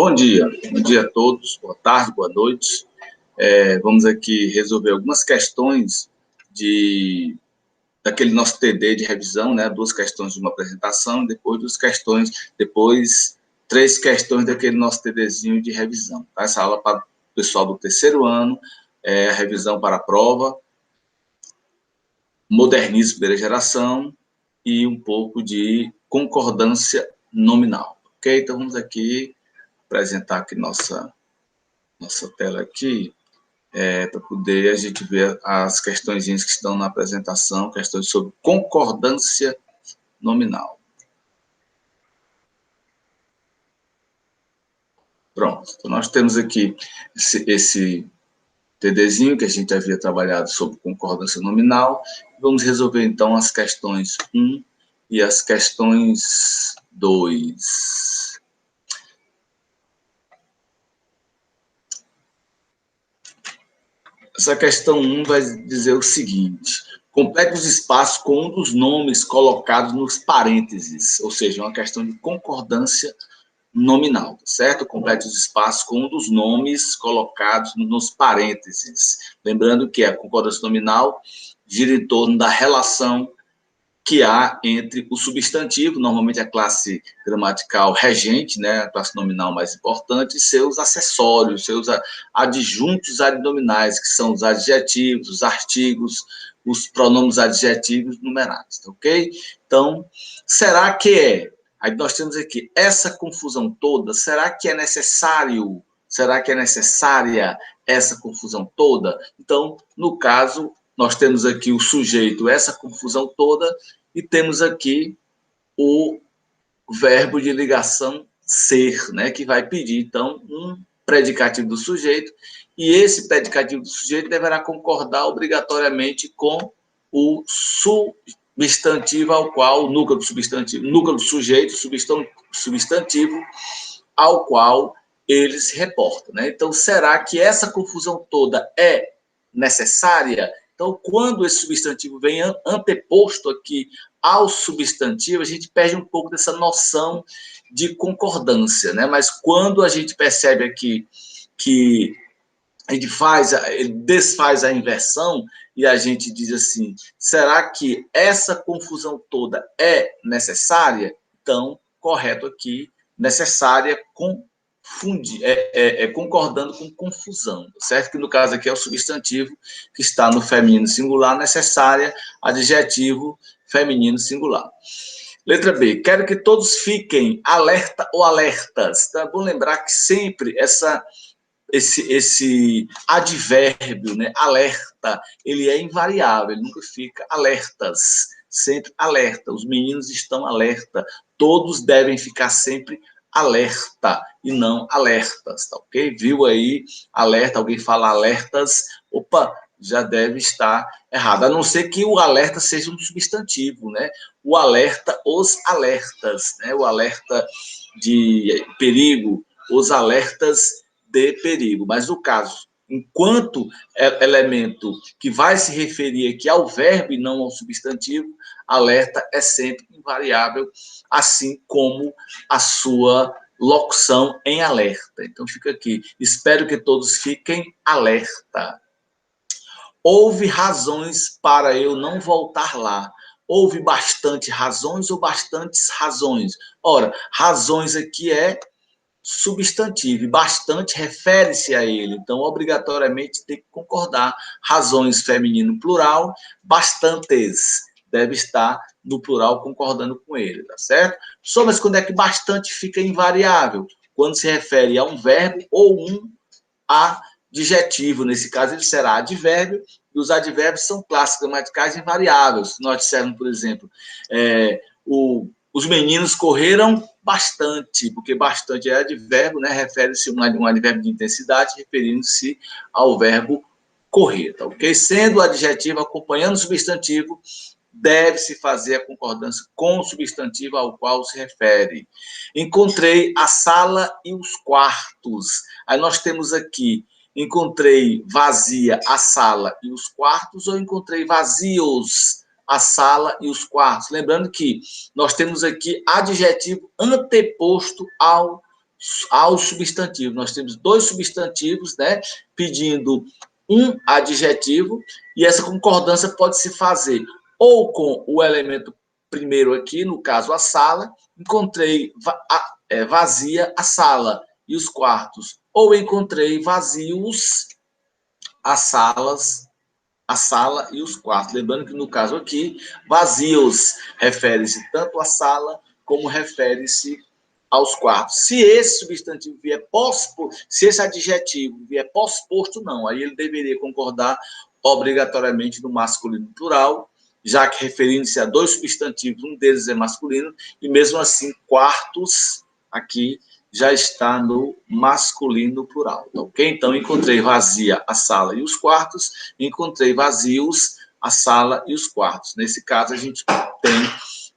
Bom dia a todos, boa tarde, boa noite. Vamos aqui resolver algumas questões daquele nosso TD de revisão, né? 2 questões de uma apresentação, depois 3 questões daquele nosso TDzinho de revisão. Tá? Essa aula para o pessoal do 3º ano, a revisão para a prova, modernismo primeira geração e um pouco de concordância nominal. Ok? Então vamos aqui apresentar aqui nossa tela aqui, para poder a gente ver as questões que estão na apresentação, questões sobre concordância nominal. Pronto, então nós temos aqui esse TDzinho que a gente havia trabalhado sobre concordância nominal. Vamos resolver então as questões 1 e as questões 2. Essa questão 1 vai dizer o seguinte: complete os espaços com um dos nomes colocados nos parênteses, ou seja, uma questão de concordância nominal, certo? Complete os espaços com um dos nomes colocados nos parênteses. Lembrando que a concordância nominal gira em torno da relação que há entre o substantivo, normalmente a classe gramatical regente, né, a classe nominal mais importante, e seus acessórios, seus adjuntos adnominais, que são os adjetivos, os artigos, os pronomes adjetivos numerados, ok? Então, será que é? Aí nós temos aqui essa confusão toda, será que é necessário? Será que é necessária essa confusão toda? Então, no caso, nós temos aqui o sujeito, essa confusão toda, e temos aqui o verbo de ligação ser, né, que vai pedir, então, um predicativo do sujeito, e esse predicativo do sujeito deverá concordar obrigatoriamente com o substantivo ao qual, o núcleo do substantivo, núcleo do sujeito, substantivo ao qual ele se reporta, né? Então, será que essa confusão toda é necessária? Então, quando esse substantivo vem anteposto aqui ao substantivo, a gente perde um pouco dessa noção de concordância, né? Mas quando a gente percebe aqui que a gente desfaz a inversão e a gente diz assim, será que essa confusão toda é necessária? Então, correto aqui, necessária concordando com confusão, certo? Que no caso aqui é o substantivo que está no feminino singular, necessária, adjetivo feminino singular. Letra B, quero que todos fiquem alerta ou alertas. Então é bom lembrar que sempre esse advérbio, né, alerta, ele é invariável, ele nunca fica alertas, sempre alerta. Os meninos estão alerta, todos devem ficar sempre alerta e não alertas, tá ok? Viu aí alerta, alguém fala alertas, opa, já deve estar errado, a não ser que o alerta seja um substantivo, né? O alerta, os alertas, né? O alerta de perigo, os alertas de perigo. Mas no caso, enquanto elemento que vai se referir aqui ao verbo e não ao substantivo, alerta é sempre invariável, assim como a sua locução em alerta. Então fica aqui, espero que todos fiquem alerta. Houve razões para eu não voltar lá. Houve bastante razões ou bastantes razões? Ora, razões aqui é substantivo, e bastante refere-se a ele, então obrigatoriamente tem que concordar. Razões feminino plural, bastantes deve estar no plural concordando com ele, tá certo? Só, mas quando é que bastante fica invariável? Quando se refere a um verbo ou um adjetivo, nesse caso ele será advérbio, e os advérbios são classes gramaticais invariáveis. Nós dissemos, por exemplo, os meninos correram bastante, porque bastante é advérbio, né? Refere-se a um advérbio de intensidade, referindo-se ao verbo correr, tá ok? Sendo o adjetivo acompanhando o substantivo, deve-se fazer a concordância com o substantivo ao qual se refere. Encontrei a sala e os quartos. Aí nós temos aqui, encontrei vazia a sala e os quartos, ou encontrei vazios a sala e os quartos. Lembrando que nós temos aqui adjetivo anteposto ao ao substantivo. Nós temos dois substantivos, né, pedindo um adjetivo, e essa concordância pode se fazer ou com o elemento primeiro aqui, no caso a sala, encontrei vazia a sala e os quartos, ou encontrei vazios as salas, a sala e os quartos. Lembrando que no caso aqui, vazios refere-se tanto à sala como refere-se aos quartos. Se esse substantivo vier pós-posto, se esse adjetivo vier pós-posto, não. Aí ele deveria concordar obrigatoriamente no masculino plural, já que referindo-se a dois substantivos, um deles é masculino, e mesmo assim, quartos aqui já está no masculino plural. Tá, ok? Então, encontrei vazia a sala e os quartos, encontrei vazios a sala e os quartos. Nesse caso, a gente tem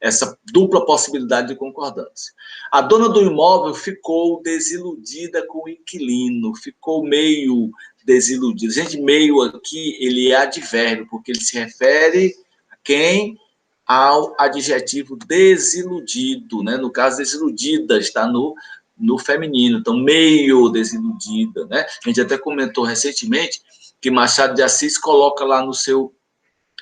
essa dupla possibilidade de concordância. A dona do imóvel ficou desiludida com o inquilino, ficou meio desiludida. Gente, meio aqui, ele é advérbio, porque ele se refere a quem? Ao adjetivo desiludido, né? No caso, desiludida está no feminino, então meio desiludida, né? A gente até comentou recentemente que Machado de Assis coloca lá no seu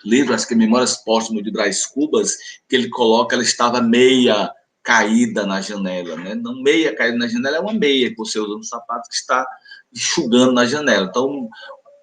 livro, acho que é Memórias Póstumas de Brás Cubas, que ele coloca, ela estava meia caída na janela, né? Não meia caída na janela, é uma meia que você usa no sapato que está enxugando na janela. Então,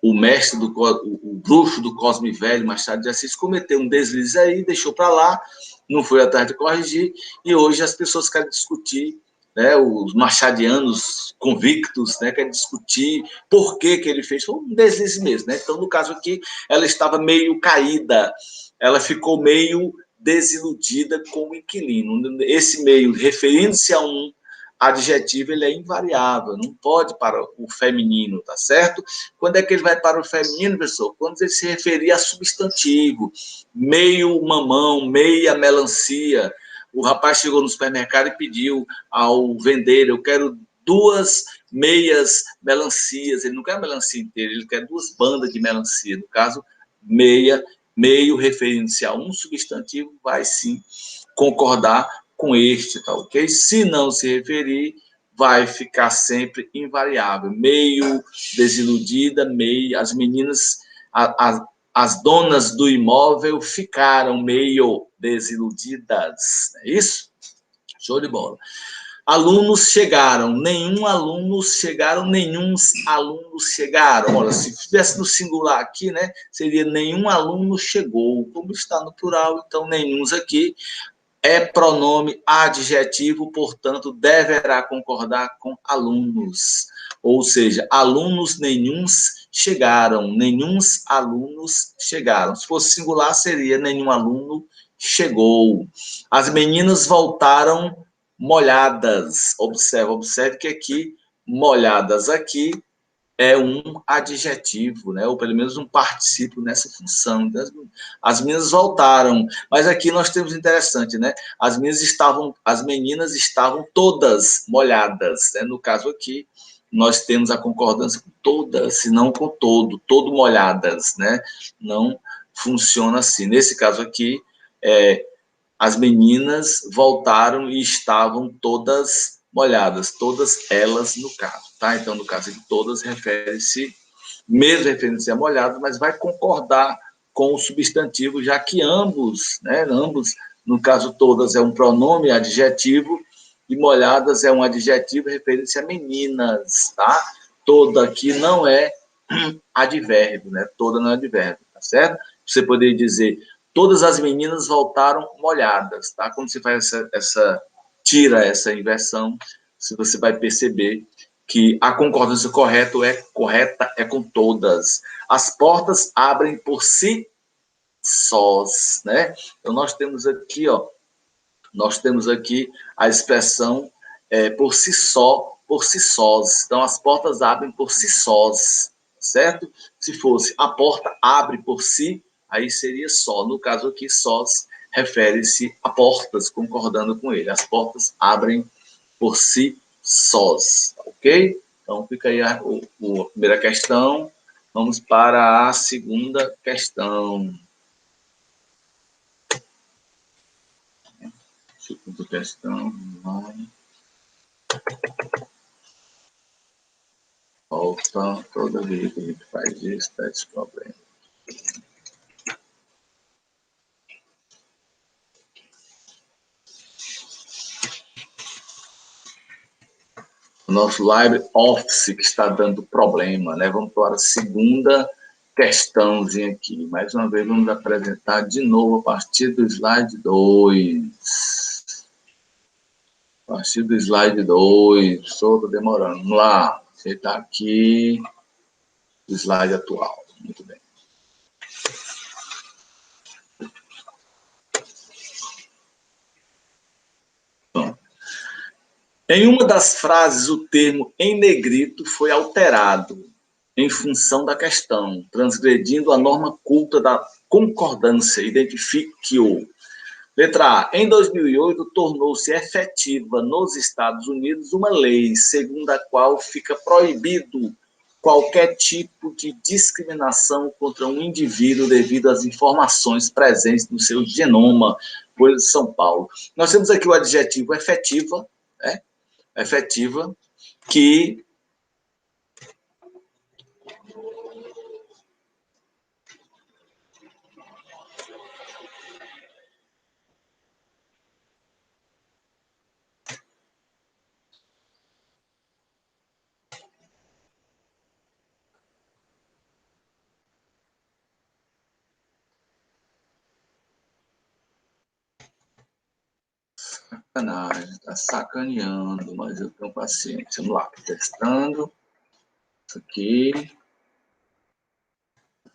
o mestre, o bruxo do Cosme Velho, Machado de Assis, cometeu um deslize aí, deixou para lá, não foi atrás de corrigir, e hoje as pessoas querem discutir, né, os machadianos convictos, né, querem discutir por que ele fez, foi um deslize mesmo, né? Então, no caso aqui, ela estava meio caída, ela ficou meio desiludida com o inquilino. Esse meio, referindo-se a um adjetivo, ele é invariável, não pode para o feminino, tá certo? Quando é que ele vai para o feminino, pessoal? Quando ele se referir a substantivo, meio mamão, meia melancia. O rapaz chegou no supermercado e pediu ao vender, eu quero 2 meias melancias. Ele não quer a melancia inteira, ele quer 2 bandas de melancia. No caso, meia, meio referindo-se a um substantivo, vai sim concordar com este, tá ok? Se não se referir, vai ficar sempre invariável. Meio desiludida, meio. As meninas, as donas do imóvel ficaram meio desiludidas. É isso? Show de bola. Alunos chegaram, nenhum alunos chegaram, nenhum alunos chegaram. Olha, se estivesse no singular aqui, né, seria nenhum aluno chegou. Como está no plural, então nenhuns aqui. É pronome adjetivo, portanto, deverá concordar com alunos. Ou seja, alunos nenhuns chegaram, nenhuns alunos chegaram. Se fosse singular, seria nenhum aluno chegou. As meninas voltaram molhadas. Observe que aqui, molhadas aqui, é um adjetivo, né? Ou pelo menos um particípio nessa função. As meninas voltaram, mas aqui nós temos interessante, né? As meninas estavam todas molhadas, né? No caso aqui, nós temos a concordância com todas, se não com todo molhadas, né? Não funciona assim. Nesse caso aqui, as meninas voltaram e estavam todas molhadas, todas elas no caso, tá? Então, no caso aqui, todas refere-se, mesmo referindo-se a molhado, mas vai concordar com o substantivo, já que ambos, né, ambos, no caso todas é um pronome adjetivo e molhadas é um adjetivo referindo-se a meninas, tá? Toda aqui não é advérbio, né? Toda não é advérbio, tá certo? Você poderia dizer todas as meninas voltaram molhadas, tá? Quando você faz tira essa inversão, você vai perceber que a concordância correta é com todas. As portas abrem por si sós, né? Então nós temos aqui, ó, a expressão por si só, por si sós. Então as portas abrem por si sós, certo? Se fosse a porta abre por si, aí seria só. No caso aqui, sós refere-se a portas, concordando com ele. As portas abrem por si sós, ok? Então fica aí a primeira questão. Vamos para a segunda questão. Segunda questão. Então, toda vez que a gente faz isso, dá esse problema. O nosso LibreOffice que está dando problema, né? Vamos para a segunda questãozinha aqui. Mais uma vez, vamos apresentar de novo a partir do slide 2. A partir do slide 2. Estou demorando. Vamos lá. Você está aqui. O slide atual. Muito bem. Em uma das frases, o termo em negrito foi alterado em função da questão, transgredindo a norma culta da concordância. Identifique-o. Letra A. Em 2008, tornou-se efetiva nos Estados Unidos uma lei segundo a qual fica proibido qualquer tipo de discriminação contra um indivíduo devido às informações presentes no seu genoma, Folha de São Paulo. Nós temos aqui o adjetivo efetiva, né? Efetiva, que sacanagem, está sacaneando, mas eu tenho paciência. Vamos lá, testando. Isso aqui.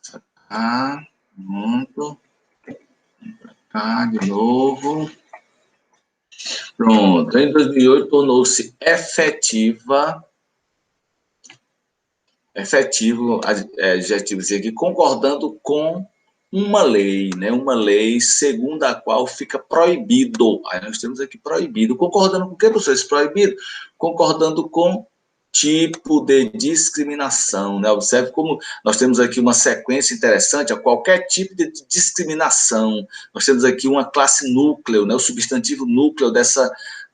Sacar. Pronto. Cá de novo. Pronto. Em 2008, tornou-se efetivo, adjetivos aqui, concordando com uma lei, né? Uma lei segundo a qual fica proibido. Aí nós temos aqui proibido. Concordando com o que, professor? Esse proibido? Concordando com tipo de discriminação, né? Observe como nós temos aqui uma sequência interessante, a qualquer tipo de discriminação. Nós temos aqui uma classe núcleo, né? O substantivo núcleo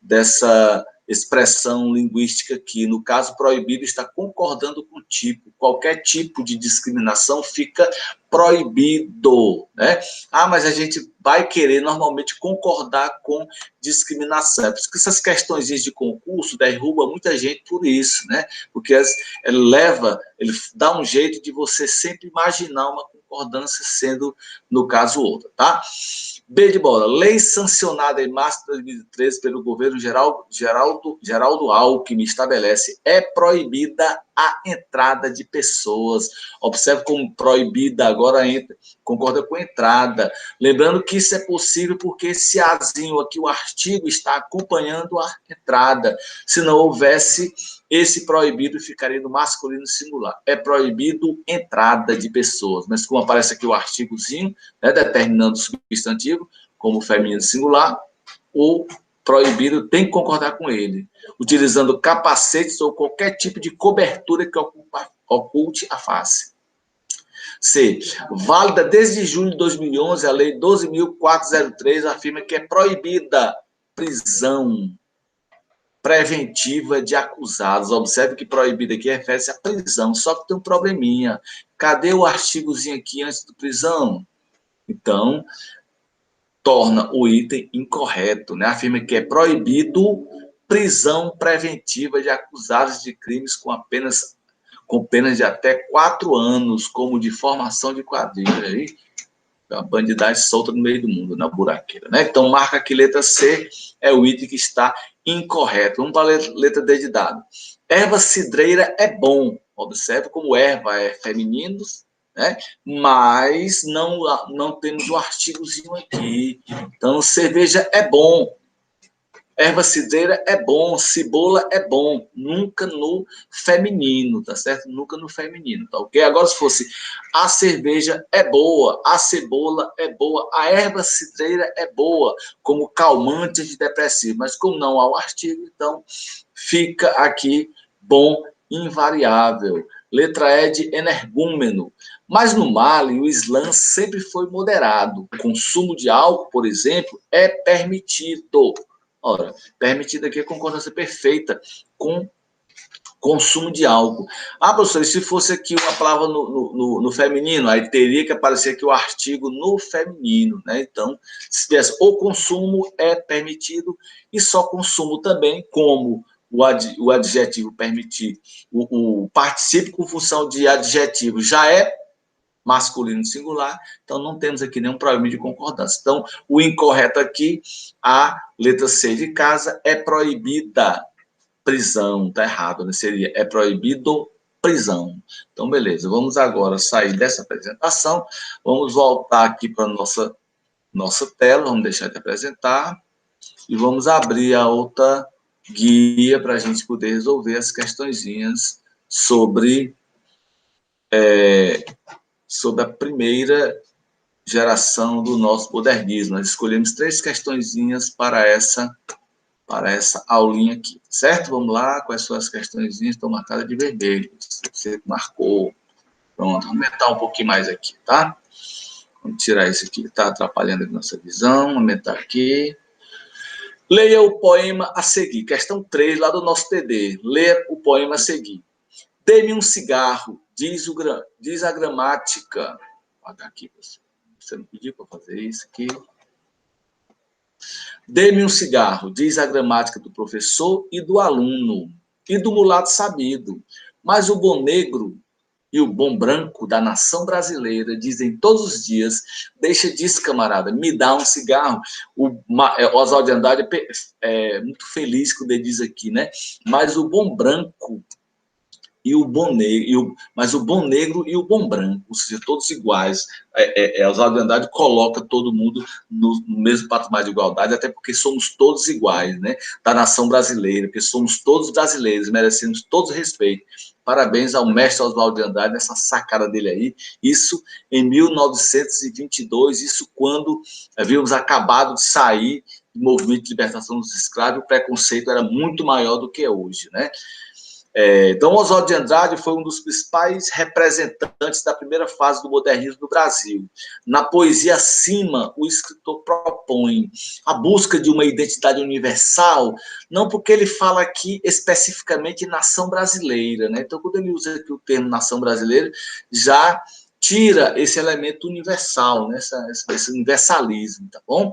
dessa expressão linguística aqui. No caso, proibido está concordando com o tipo. Qualquer tipo de discriminação fica proibido, né? Ah, mas a gente vai querer normalmente concordar com discriminação. É por isso que essas questões de concurso derruba muita gente por isso, né? Porque ele dá um jeito de você sempre imaginar uma concordância sendo, no caso, outra, tá? B de bola. Lei sancionada em março de 2013 pelo governo Geraldo Alckmin estabelece: é proibida a entrada de pessoas. Observe como proibida agora entra, concorda com entrada. Lembrando que isso é possível porque esse azinho aqui, o artigo, está acompanhando a entrada. Se não houvesse esse proibido, ficaria no masculino singular. É proibido entrada de pessoas. Mas como aparece aqui o artigozinho, né, determinando o substantivo como feminino singular, o proibido tem que concordar com ele, utilizando capacetes ou qualquer tipo de cobertura que oculte a face. C. Válida desde julho de 2011, a Lei 12.403 afirma que é proibida prisão preventiva de acusados. Observe que proibida aqui refere-se à prisão, só que tem um probleminha. Cadê o artigozinho aqui antes do prisão? Então, torna o item incorreto, né? Afirma que é proibido prisão preventiva de acusados de crimes com penas de até 4 anos, como de formação de quadrilha. Aí, a bandidagem solta no meio do mundo, na buraqueira, né? Então, marca aqui letra C, é o item que está incorreto. Vamos para a letra D de dado. Erva cidreira é bom. Observe como erva é feminino, né? Mas não temos o artigozinho aqui. Então, cerveja é bom. Erva cidreira é bom, cebola é bom, nunca no feminino, tá certo? Nunca no feminino, tá ok? Agora, se fosse a cerveja é boa, a cebola é boa, a erva cidreira é boa, como calmante antidepressivo, mas como não há o artigo, então fica aqui bom invariável. Letra E de energúmeno. Mas no Mali, o Islã sempre foi moderado. O consumo de álcool, por exemplo, é permitido. Ora, permitida aqui a concordância perfeita com Consumo de álcool. Ah, professor, e se fosse aqui uma palavra no feminino, aí teria que aparecer aqui o artigo no feminino, né? Então, se tivesse o consumo é permitido e só consumo também, como o adjetivo permitir, o particípio com função de adjetivo já é masculino singular, então não temos aqui nenhum problema de concordância. Então, o incorreto aqui, a letra C de casa, é proibida prisão, tá errado, né? Seria, é proibido prisão. Então, beleza, vamos agora sair dessa apresentação, vamos voltar aqui para a nossa tela, vamos deixar de apresentar, e vamos abrir a outra guia para a gente poder resolver as questõezinhas sobre a primeira geração do nosso modernismo. Nós escolhemos 3 questõezinhas para essa aulinha aqui, certo? Vamos lá, quais são as questõezinhas? Estão marcadas de vermelho, você marcou. Pronto, vamos aumentar um pouquinho mais aqui, tá? Vamos tirar isso aqui, está atrapalhando a nossa visão, aumentar aqui. Leia o poema a seguir, questão 3, lá do nosso TD. Leia o poema a seguir. Dê-me um cigarro, diz a gramática. Vou apagar aqui, você não pediu para fazer isso aqui. Dê-me um cigarro, diz a gramática do professor e do aluno, e do mulato sabido. Mas o bom negro e o bom branco da nação brasileira dizem todos os dias, deixa disso, camarada, me dá um cigarro. O Oswald de Andrade é muito feliz quando ele diz aqui, né? Mas o bom branco e o bom negro, mas o bom negro e o bom branco, ou seja, todos iguais. Oswaldo de Andrade coloca todo mundo no mesmo patamar de igualdade, até porque somos todos iguais, né? Da nação brasileira, porque somos todos brasileiros, merecemos todos respeito. Parabéns ao mestre Oswaldo de Andrade nessa sacada dele aí. Isso em 1922, isso quando havíamos acabado de sair do movimento de libertação dos escravos, o preconceito era muito maior do que é hoje, né? Então, Oswaldo de Andrade foi um dos principais representantes da primeira fase do modernismo no Brasil. Na poesia acima, o escritor propõe a busca de uma identidade universal, não porque ele fala aqui especificamente nação brasileira, né? Então, quando ele usa aqui o termo nação brasileira, já tira esse elemento universal, né? esse universalismo, tá bom?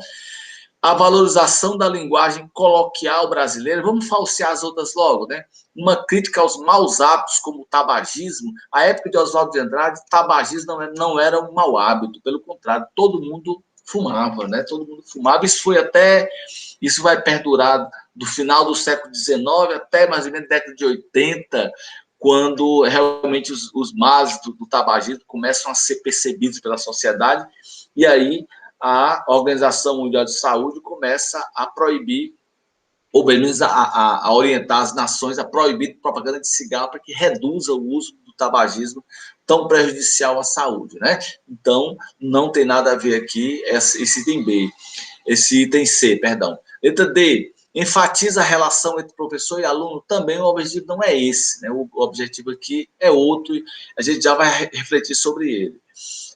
A valorização da linguagem coloquial brasileira, vamos falsear as outras logo, né? Uma crítica aos maus hábitos, como o tabagismo. A época de Oswaldo de Andrade, tabagismo não era um mau hábito, pelo contrário, todo mundo fumava, né? Todo mundo fumava. Isso vai perdurar do final do século XIX até mais ou menos a década de 80, quando realmente os males do tabagismo começam a ser percebidos pela sociedade, e aí a Organização Mundial de Saúde começa a proibir, ou pelo menos a orientar as nações a proibir propaganda de cigarro para que reduza o uso do tabagismo tão prejudicial à saúde, né? Então, não tem nada a ver aqui esse item B, esse item C, perdão. Letra D, enfatiza a relação entre professor e aluno, também o objetivo não é esse, né? O objetivo aqui é outro, a gente já vai refletir sobre ele.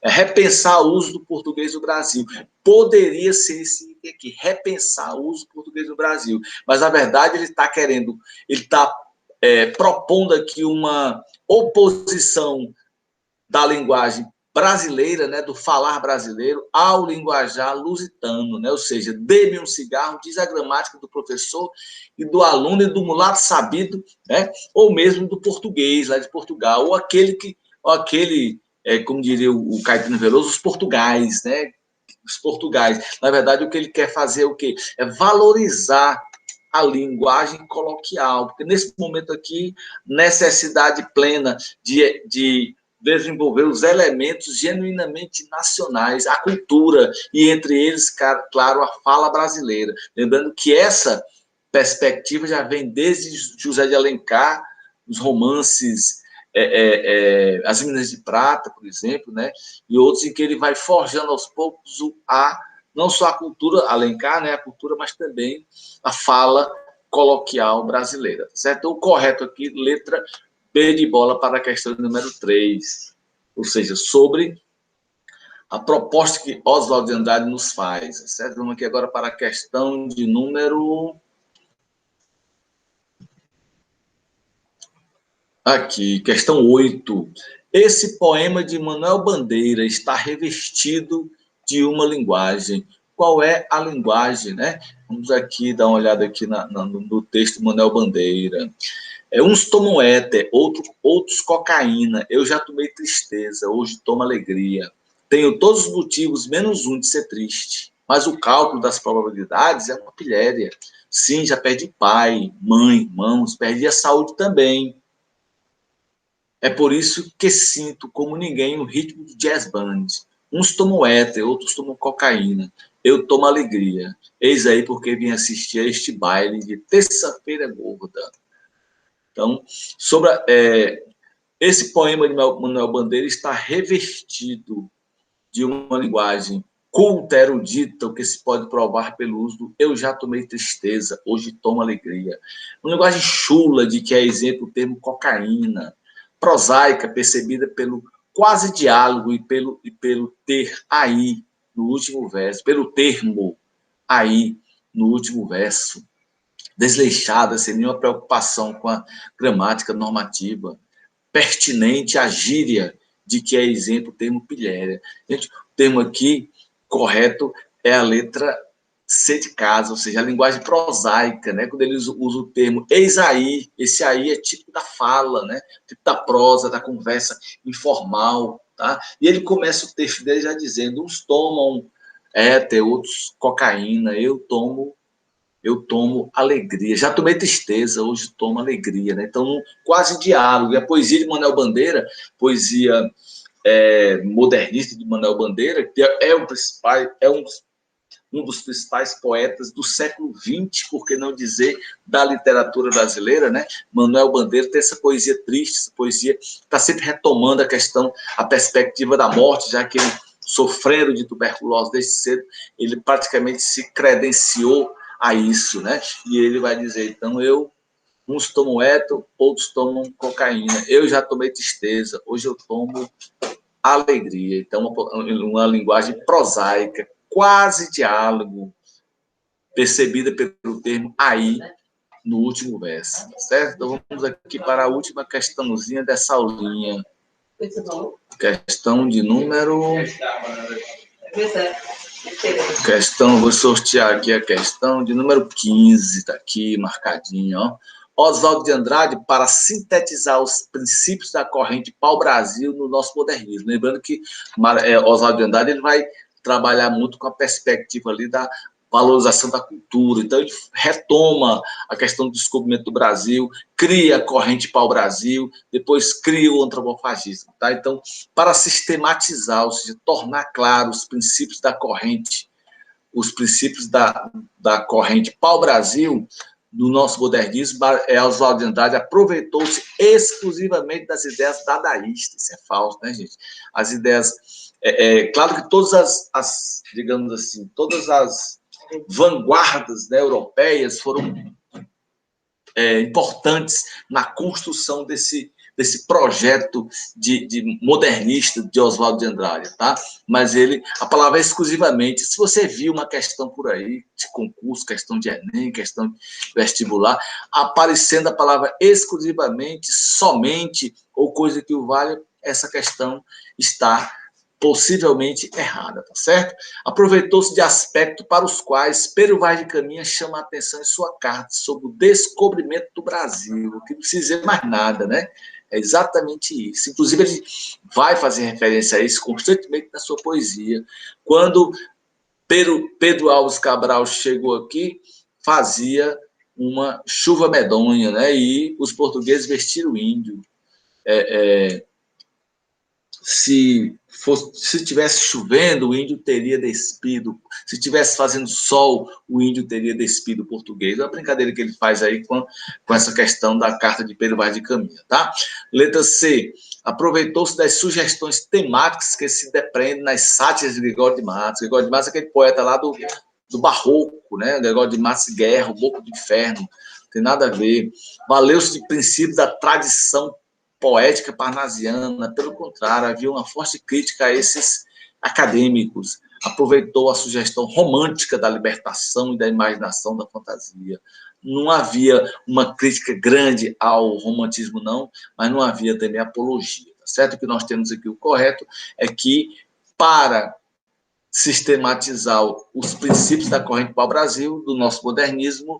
Repensar o uso do português no Brasil. Poderia ser esse aqui, repensar o uso do português no Brasil. Mas, na verdade, ele está propondo aqui uma oposição da linguagem brasileira, né, do falar brasileiro, ao linguajar lusitano, né? Ou seja, dê-me um cigarro, diz a gramática do professor e do aluno e do mulato sabido, né? Ou mesmo do português, lá de Portugal, ou aquele como diria o Caetano Veloso, os portugais, né? Os portugais. Na verdade, o que ele quer fazer é o quê? É valorizar a linguagem coloquial, porque nesse momento aqui, necessidade plena de desenvolver os elementos genuinamente nacionais, a cultura, e entre eles, claro, a fala brasileira. Lembrando que essa perspectiva já vem desde José de Alencar, os romances As Minas de Prata, por exemplo, né? E outros em que ele vai forjando aos poucos não só a cultura, Alencar, né? A cultura, mas também a fala coloquial brasileira, certo? Então, o correto aqui, letra B de bola para a questão número 3, ou seja, sobre a proposta que Oswaldo de Andrade nos faz, certo? Vamos aqui agora para a questão de número Aqui, questão 8. Esse poema de Manuel Bandeira está revestido de uma linguagem. Qual é a linguagem, né? Vamos aqui dar uma olhada aqui no texto de Manuel Bandeira. Uns tomam éter, outros cocaína. Eu já tomei tristeza, hoje tomo alegria. Tenho todos os motivos, menos um de ser triste. Mas o cálculo das probabilidades é uma pilhéria. Sim, já perdi pai, mãe, irmãos, perdi a saúde também. É por isso que sinto, como ninguém, o ritmo do jazz band. Uns tomam éter, outros tomam cocaína. Eu tomo alegria. Eis aí porque vim assistir a este baile de terça-feira gorda. Então, esse poema de Manuel Bandeira está revestido de uma linguagem culta, erudita, o que se pode provar pelo uso do eu já tomei tristeza, hoje tomo alegria. Uma linguagem chula de que é exemplo o termo cocaína, prosaica, percebida pelo quase diálogo e pelo ter aí no último verso, pelo termo aí no último verso. Desleixada, sem nenhuma preocupação com a gramática normativa, pertinente à gíria de que é exemplo o termo pilhéria. Gente, o termo aqui correto é a letra C de casa, ou seja, a linguagem prosaica, né? Quando eles usam o termo eis aí, esse aí é tipo da fala, né? Tipo da prosa, da conversa informal, tá? E ele começa o texto dele já dizendo, uns tomam éter, outros cocaína, eu tomo alegria. Já tomei tristeza, hoje tomo alegria, né? Então, quase diálogo. E a poesia de Manuel Bandeira, poesia modernista de Manuel Bandeira, que um dos principais poetas do século XX, por que não dizer da literatura brasileira, né? Manuel Bandeira tem essa poesia triste, essa poesia está sempre retomando a perspectiva da morte, já que ele, sofrendo de tuberculose desde cedo, ele praticamente se credenciou a isso, né? E ele vai dizer, então, uns tomam éter, outros tomam cocaína. Eu já tomei tristeza, hoje eu tomo alegria. Então, uma linguagem prosaica, quase diálogo, percebida pelo termo aí, no último verso, certo? Então, vamos aqui para a última questãozinha dessa aulinha. Questão de número... vou sortear aqui a questão de número 15, está aqui marcadinho, ó. Oswaldo de Andrade, para sintetizar os princípios da corrente pau-brasil no nosso modernismo. Lembrando que Oswaldo de Andrade ele vai trabalhar muito com a perspectiva ali da valorização da cultura. Então, ele retoma a questão do descobrimento do Brasil, cria a corrente pau-brasil, depois cria o antropofagismo. Tá? Então, para sistematizar, ou seja, tornar claro os princípios da corrente, os princípios da corrente pau-brasil, no nosso modernismo, Oswaldo de Andrade aproveitou-se exclusivamente das ideias dadaístas. Isso é falso, né, gente? As ideias... claro que todas digamos assim, todas as vanguardas, né, europeias foram importantes na construção desse projeto de modernista de Oswaldo de Andrade, tá? Mas a palavra é exclusivamente, se você viu uma questão por aí, de concurso, questão de Enem, questão de vestibular, aparecendo a palavra exclusivamente, somente, ou coisa que o valha, essa questão está possivelmente errada, tá certo? Aproveitou-se de aspectos para os quais Pero Vaz de Caminha chama a atenção em sua carta sobre o descobrimento do Brasil, que não precisa dizer mais nada, né? É exatamente isso. Inclusive, ele vai fazer referência a isso constantemente na sua poesia. Quando Pedro Alves Cabral chegou aqui, fazia uma chuva medonha, né? E os portugueses vestiram o índio. Se tivesse chovendo, o índio teria despido. Se tivesse fazendo sol, o índio teria despido o português. É uma brincadeira que ele faz aí com essa questão da carta de Pedro Vaz de Caminha, tá? Letra C. Aproveitou-se das sugestões temáticas que se depreendem nas sátiras de Gregório de Matos. Gregório de Matos é aquele poeta lá do Barroco, né? Gregório de Matos Guerra, o Boco do Inferno. Não tem nada a ver. Valeu-se de princípios da tradição poética parnasiana, pelo contrário, havia uma forte crítica a esses acadêmicos. Aproveitou a sugestão romântica da libertação e da imaginação da fantasia. não havia uma crítica grande ao romantismo, não, mas não havia também apologia, tá certo? O que nós temos aqui, o correto, é que para sistematizar os princípios da corrente pau-brasil, do nosso modernismo,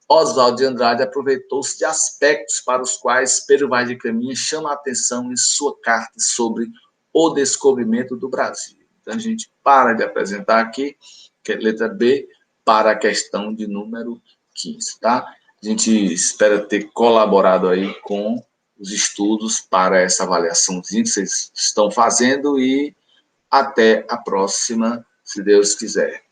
Oswald de Andrade aproveitou-se de aspectos para os quais Pedro Vaz de Caminha chama a atenção em sua carta sobre o descobrimento do Brasil. Então, a gente para de apresentar aqui, que é letra B, para a questão de número 15, tá? A gente espera ter colaborado aí com os estudos para essa avaliaçãozinha que vocês estão fazendo e até a próxima, se Deus quiser.